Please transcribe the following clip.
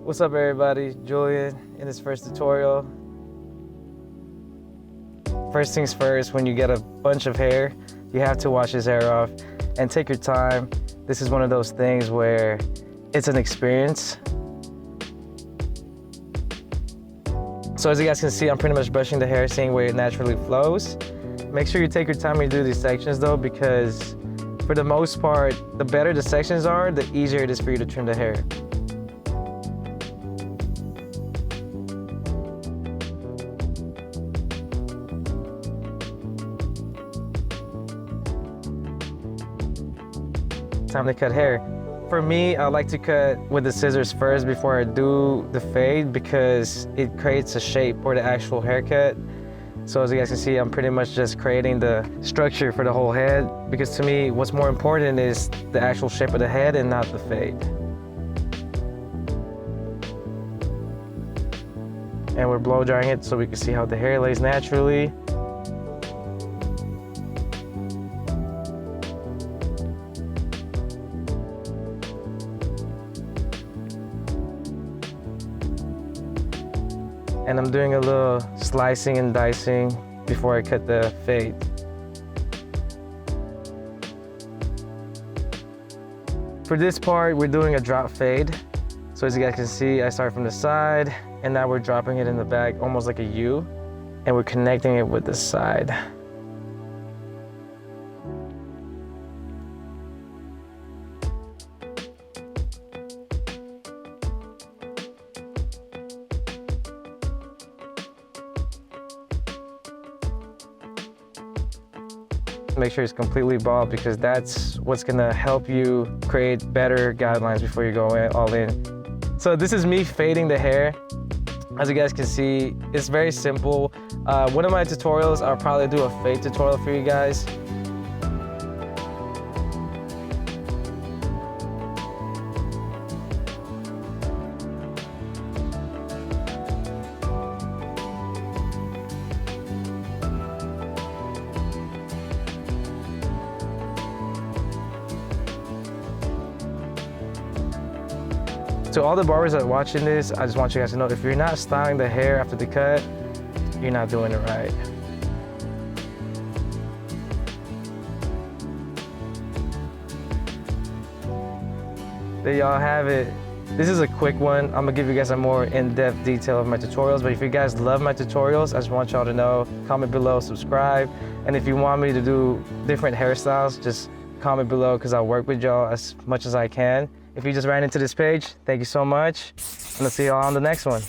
What's up everybody, Julian in this first tutorial. First things first, when you get a bunch of hair, you have to wash this hair off and take your time. This is one of those things where it's an experience. So as you guys can see, I'm pretty much brushing the hair, seeing where it naturally flows. Make sure you take your time when you do these sections though, because for the most part, the better the sections are, the easier it is for you to trim the hair. Time to cut hair. For me, I like to cut with the scissors first before I do the fade because it creates a shape for the actual haircut. So as you guys can see, I'm pretty much just creating the structure for the whole head because to me, what's more important is the actual shape of the head and not the fade. And we're blow drying it so we can see how the hair lays naturally. And I'm doing a little slicing and dicing before I cut the fade. For this part, we're doing a drop fade. So as you guys can see, I start from the side and now we're dropping it in the back, almost like a U, and we're connecting it with the side. Make sure it's completely bald because that's what's gonna help you create better guidelines before you go all in. So this is me fading the hair. As you guys can see, it's very simple. One of my tutorials, I'll probably do a fade tutorial for you guys. To all the barbers that are watching this, I just want you guys to know, if you're not styling the hair after the cut, you're not doing it right. There y'all have it. This is a quick one. I'm gonna give you guys a more in-depth detail of my tutorials, but if you guys love my tutorials, I just want y'all to know, comment below, subscribe, and if you want me to do different hairstyles, just comment below because I'll work with y'all as much as I can. If you just ran into this page, thank you so much, and I'll see y'all on the next one.